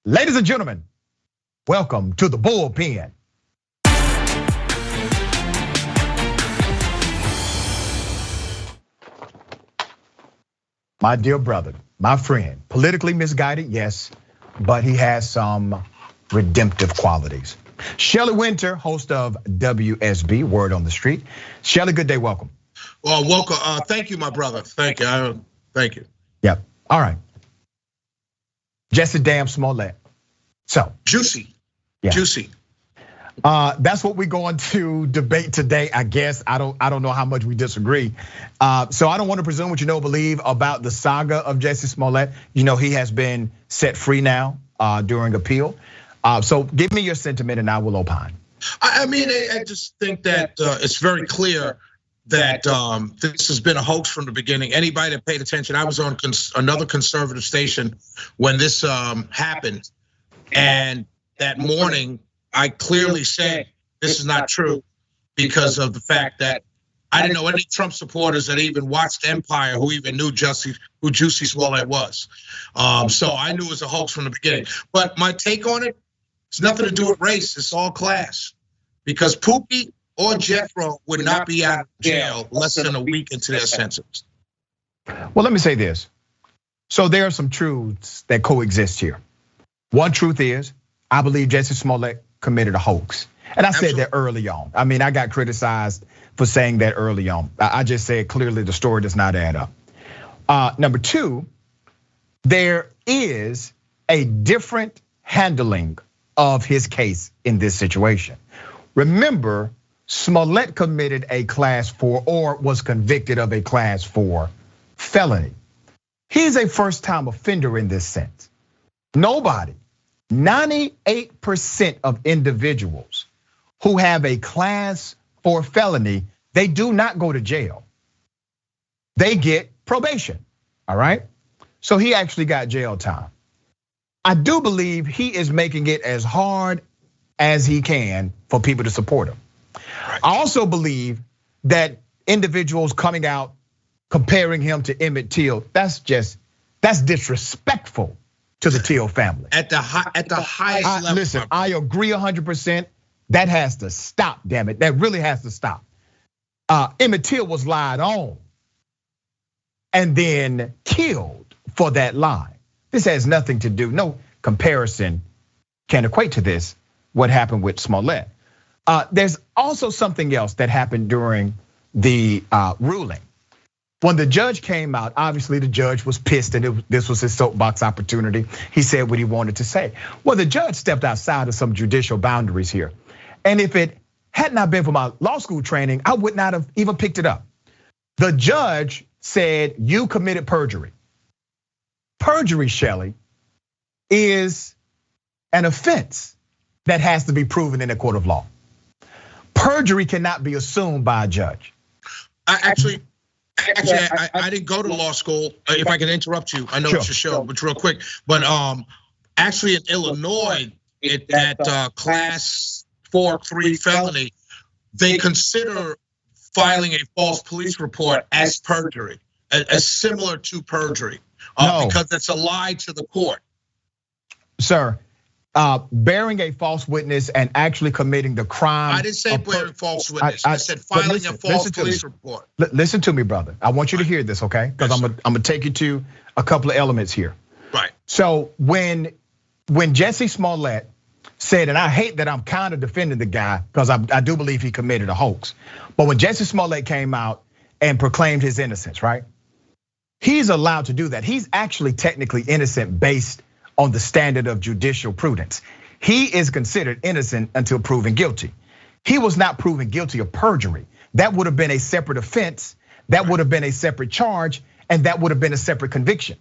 Ladies and gentlemen, welcome to the Bullpen. My dear brother, my friend, politically misguided, yes, but he has some redemptive qualities. Shelley Wynter, host of WSB, Word on the Street. Shelley, good day, welcome. Well, welcome. Thank you, my brother. Thank you. Thank you. Yep. All right. Jussie Smollett. So Juicy. Yeah. Juicy. That's what we're going to debate today, I guess. I don't know how much we disagree. So I don't want to presume what you know or believe about the saga of Jussie Smollett. You know, he has been set free now during appeal. So give me your sentiment and I will opine. I mean, I just think that it's very clear that this has been a hoax from the beginning. Anybody that paid attention, I was on another conservative station when this happened. And that morning, I clearly said this is not true because of the fact that I didn't know any Trump supporters that even watched Empire who even knew who Jussie Smollett was. So I knew it was a hoax from the beginning. But my take on it, it's nothing to do with race. It's all class. Because Pookie or Jethro would not be out of jail less than a week into their sentence. Well, let me say this. So there are some truths that coexist here. One truth is, I believe Jussie Smollett committed a hoax. And I said that early on. I mean, I got criticized for saying that early on. I just said clearly the story does not add up. Number two, there is a different handling of his case in this situation. Remember, Smollett committed a class 4 or was convicted of a class 4 felony. He's a first-time offender in this sense. Nobody, 98% of individuals who have a class 4 felony, they do not go to jail. They get probation, all right? So he actually got jail time. I do believe he is making it as hard as he can for people to support him. I also believe that individuals coming out comparing him to Emmett Till, that's disrespectful to the Till family. At the highest level. Listen, I agree 100%. That has to stop, damn it. That really has to stop. Emmett Till was lied on and then killed for that lie. This has nothing to do, no comparison can equate to this, what happened with Smollett. There's also something else that happened during the ruling. When the judge came out, obviously the judge was pissed and this was his soapbox opportunity. He said what he wanted to say. Well, the judge stepped outside of some judicial boundaries here. And if it had not been for my law school training, I would not have even picked it up. The judge said, you committed perjury. Perjury, Shelley, is an offense that has to be proven in a court of law. Perjury cannot be assumed by a judge. I didn't go to law school. If I can interrupt you, I know it's your show, but real quick. But actually in Illinois, that class 4-3 felony, they consider filing a false police report as perjury, as similar to perjury, because it's a lie to the court. Sir, bearing a false witness and actually committing the crime. I didn't say bearing false witness. I said filing a false police report. Listen to me, brother. I want you to hear this, okay? Because I'm gonna take you to a couple of elements here. Right. So when Jussie Smollett said, and I hate that I'm kind of defending the guy because I do believe he committed a hoax. But when Jussie Smollett came out and proclaimed his innocence, right? He's allowed to do that. He's actually technically innocent based on the standard of judicial prudence. He is considered innocent until proven guilty. He was not proven guilty of perjury. That would have been a separate offense. That would have been a separate charge, and that would have been a separate conviction.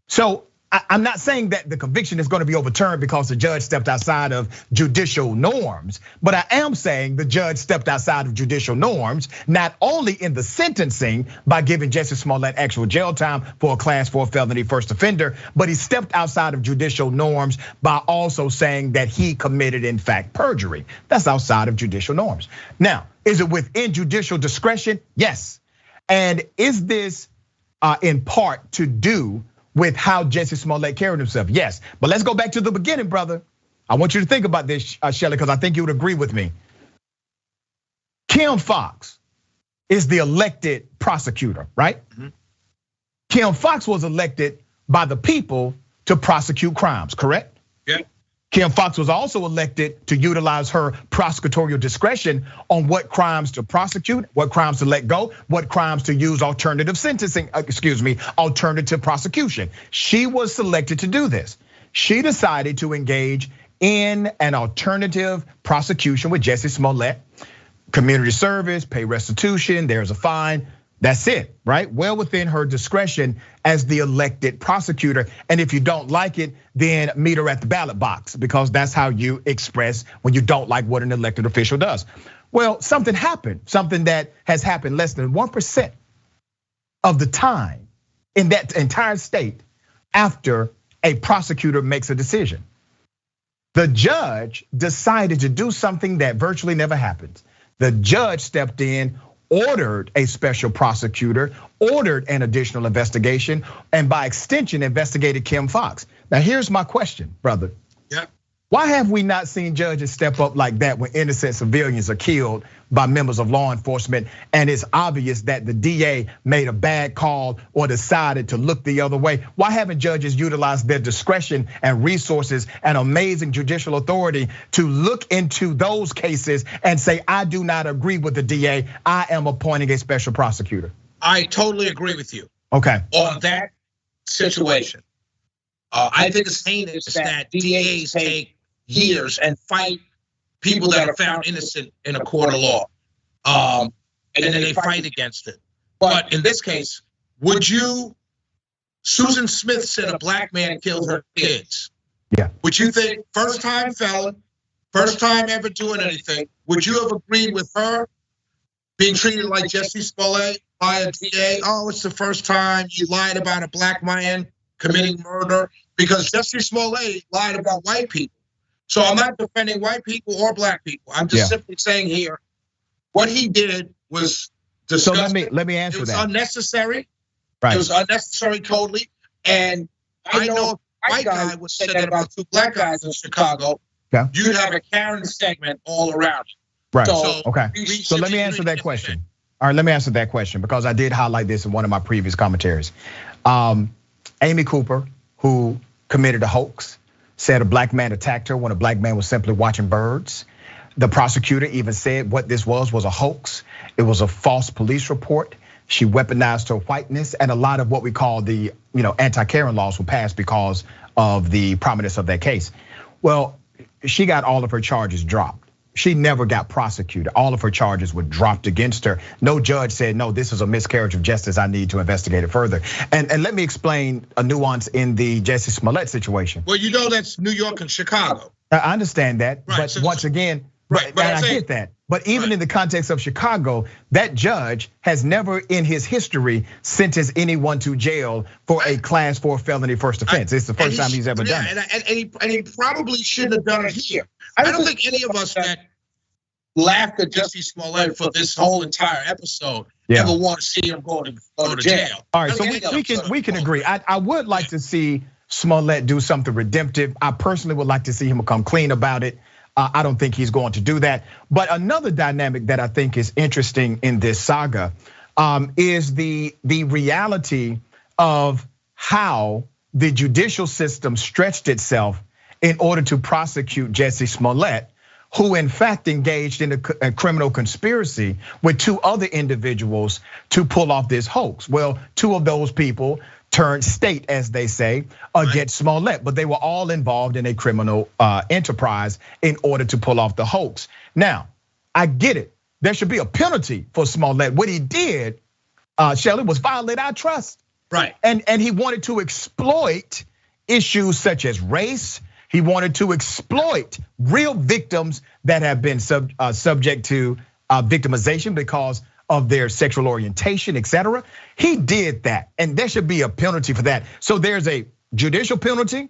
So I'm not saying that the conviction is going to be overturned because the judge stepped outside of judicial norms, but I am saying the judge stepped outside of judicial norms, not only in the sentencing by giving Jussie Smollett actual jail time for a class 4 felony first offender, but he stepped outside of judicial norms by also saying that he committed, in fact, perjury. That's outside of judicial norms. Now, is it within judicial discretion? Yes. And is this in part to do with how Jussie Smollett carried himself. Yes, but let's go back to the beginning, brother. I want you to think about this, Shelley, because I think you would agree with me. Kim Foxx is the elected prosecutor, right? Mm-hmm. Kim Foxx was elected by the people to prosecute crimes, correct? Yeah. Kim Foxx was also elected to utilize her prosecutorial discretion on what crimes to prosecute, what crimes to let go, what crimes to use alternative prosecution. She was selected to do this. She decided to engage in an alternative prosecution with Jussie Smollett. Community service, pay restitution, there's a fine. That's it, right? Well within her discretion as the elected prosecutor. And if you don't like it, then meet her at the ballot box, because that's how you express when you don't like what an elected official does. Well, something happened, something that has happened less than 1% of the time in that entire state after a prosecutor makes a decision. The judge decided to do something that virtually never happens. The judge stepped in, ordered a special prosecutor, ordered an additional investigation, and by extension, investigated Kim Foxx. Now, here's my question, brother. Yeah. Why have we not seen judges step up like that when innocent civilians are killed by members of law enforcement, and it's obvious that the DA made a bad call or decided to look the other way? Why haven't judges utilized their discretion and resources and amazing judicial authority to look into those cases and say, I do not agree with the DA, I am appointing a special prosecutor? I totally agree with you. Okay. On that situation. I think it's heinous that DAs take years and fight people that are found innocent in a court of law. And then they fight against it. But in this case, would you, Susan Smith said a black man killed her kids. Yeah. Would you think, first time felon, first time ever doing anything, would you have agreed with her being treated like Jussie Smollett by a DA? Oh, it's the first time you lied about a black man committing murder, because Jussie Smollett lied about white people. So I'm not defending white people or black people. I'm just simply saying here, what he did was disgusting. So let me answer that. It was unnecessary. Right. It was unnecessary totally. And I know if a white guy would say that about two black guys in Chicago, you'd have a Karen segment all around. Right. So, okay. So let me answer that question. All right, let me answer that question, because I did highlight this in one of my previous commentaries. Amy Cooper, who committed a hoax, said a black man attacked her when a black man was simply watching birds. The prosecutor even said what this was a hoax. It was a false police report. She weaponized her whiteness, and a lot of what we call the anti-Karen laws were passed because of the prominence of that case. Well, she got all of her charges dropped. She never got prosecuted. All of her charges were dropped against her. No judge said, no, this is a miscarriage of justice, I need to investigate it further. And let me explain a nuance in the Jussie Smollett situation. Well, that's New York and Chicago. I understand that, right, but once again, right, and I get that. But even in the context of Chicago, that judge has never in his history sentenced anyone to jail for a class 4 felony first offense. It's the first time he's ever done it. And he probably shouldn't have done it here. I don't think any of us that laughed at Jussie Smollett for this whole entire episode ever want to see him go to jail. All right, so we can agree. I would like to see Smollett do something redemptive. I personally would like to see him come clean about it. I don't think he's going to do that. But another dynamic that I think is interesting in this saga is the reality of how the judicial system stretched itself in order to prosecute Jussie Smollett, who in fact engaged in a criminal conspiracy with 2 other individuals to pull off this hoax. Well, 2 of those people turned state, as they say, against Smollett, but they were all involved in a criminal enterprise in order to pull off the hoax. Now, I get it. There should be a penalty for Smollett. What he did, Shelley, was violate our trust. Right. And he wanted to exploit issues such as race. He wanted to exploit real victims that have been subject to victimization because of their sexual orientation, etc. He did that, and there should be a penalty for that. So there's a judicial penalty,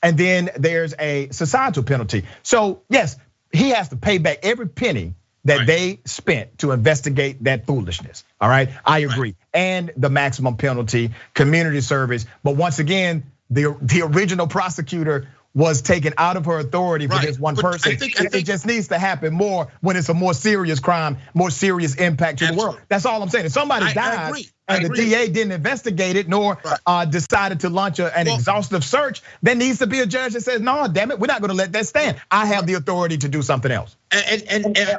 and then there's a societal penalty. So yes, he has to pay back every penny that they spent to investigate that foolishness. All right, I agree. And the maximum penalty, community service. But once again, the original prosecutor was taken out of her authority for this one person. I think it just needs to happen more when it's a more serious crime, more serious impact to the world. That's all I'm saying. If somebody dies and the DA didn't investigate it nor decided to launch an exhaustive search, there needs to be a judge that says, no, damn it, we're not gonna let that stand. I have the authority to do something else.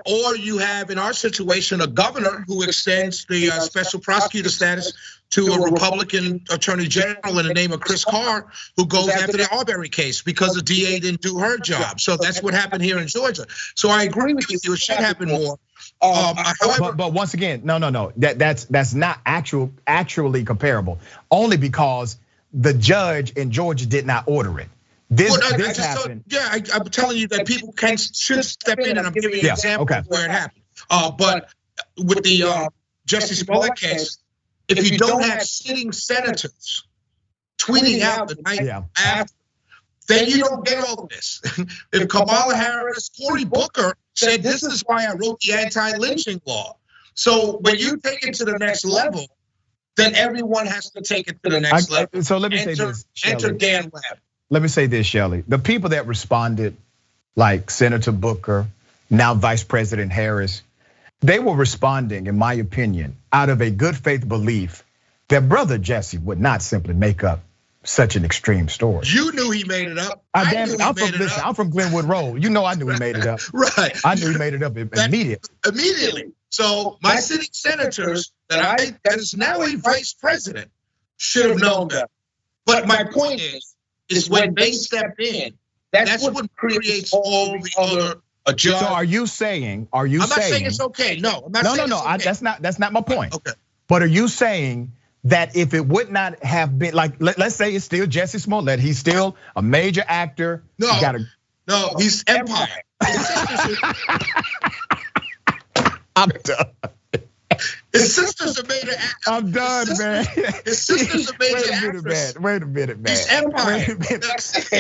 Or you have, in our situation, a governor who extends the special prosecutor status to a Republican attorney general in the name of Chris Carr, who goes after the Arbery case because the DA didn't do her job. So that's what happened here in Georgia. So I agree with you, it should happen more. But once again, no, that's not actually comparable. Only because the judge in Georgia did not order it. This happened. I'm telling you that people should step in, and I'm giving you examples of where it happened. But with the Jussie Smollett case, if you don't have sitting senators tweeting out the night after, then you don't get all of this. If Kamala Harris, Cory Booker said, this is why I wrote the anti-lynching law. So when you take it to the next level, then everyone has to take it to the next level. So let me say this, enter Dan Webb. Let me say this, Shelley. The people that responded, like Senator Booker, now Vice President Harris, they were responding, in my opinion, out of a good faith belief that Brother Jussie would not simply make up such an extreme story. You knew he made it up. I'm from Glenwood Road. You know I knew he made it up. Right. I knew he made it up immediately. So my sitting senators that is now a vice president should have known that. But my point is when they step in, that's what creates all the other adjustments. So are you saying? I'm not saying it's okay. No, I'm not saying it's okay. That's not my point. Okay. But are you saying that if it would not have been, like, let's say it's still Jussie Smollett, he's still a major actor. No, he's Empire. I'm done. His sister's a major actor. I'm done, man. His sister's a major actress. Wait a minute, man. He's Empire.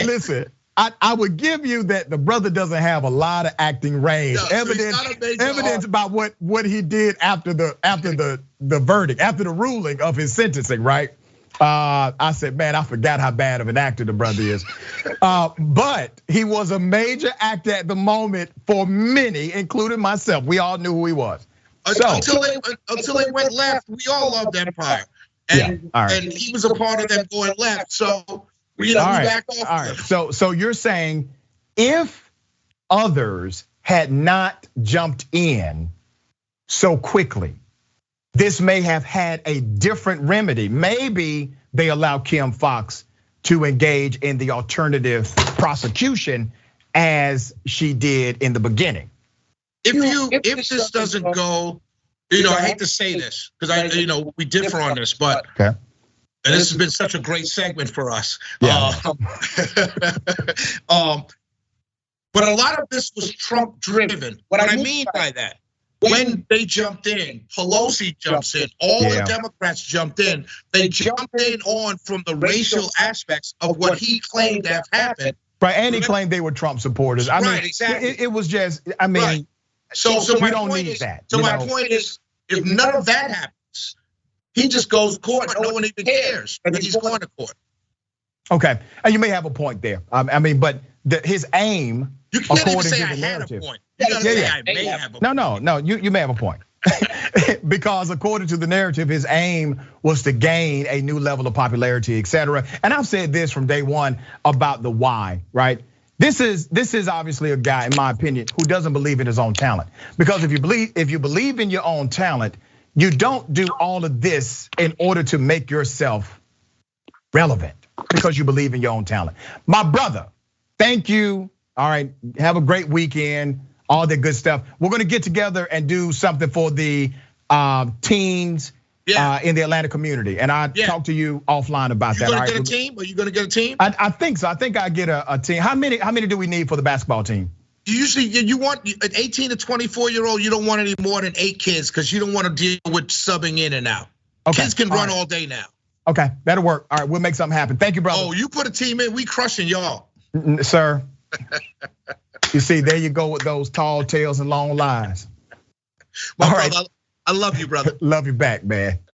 Listen, I would give you that the brother doesn't have a lot of acting range. Evidence about what he did after the verdict, after the ruling of his sentencing, right? I said, man, I forgot how bad of an actor the brother is. But he was a major actor at the moment for many, including myself. We all knew who he was. Until they went left, we all loved Empire. And he was a part of them going left. So we back off. All right. So you're saying if others had not jumped in so quickly, this may have had a different remedy. Maybe they allow Kim Foxx to engage in the alternative prosecution as she did in the beginning. If this doesn't go, I hate to say this because we differ on this, but and this has been such a great segment for us. But a lot of this was Trump driven. What I mean by that, when they jumped in, Pelosi jumps in, all the Democrats jumped in. They jumped in from the racial aspects of what he claimed to have happened. Right, and he claimed they were Trump supporters. I mean, exactly. It was just, I mean. Right. So we don't need that. So my point is, if none of that happens, he just goes to court. No one even cares that he's going to court. Okay, and you may have a point there. I mean, but his aim, you can't even say I had a point. You gotta say I may have a point. No, you may have a point. Because according to the narrative, his aim was to gain a new level of popularity, etc. And I've said this from day one about the why, right? This is obviously a guy, in my opinion, who doesn't believe in his own talent. Because if you believe in your own talent, you don't do all of this in order to make yourself relevant, because you believe in your own talent. My brother, thank you. All right, have a great weekend, all that good stuff. We're gonna get together and do something for the teens in the Atlanta community, and I'll talk to you offline about that. You gonna get a team? Are you gonna get a team? I think so. I think I get a team. How many do we need for the basketball team? Usually, you want an 18 to 24-year-old. You don't want any more than 8 kids because you don't want to deal with subbing in and out. Okay. Kids can run all day now. Okay, that'll work. All right, we'll make something happen. Thank you, brother. Oh, you put a team in, we crushing y'all, sir. You see, there you go with those tall tales and long lies. My brother, I love you, brother. Love you back, man.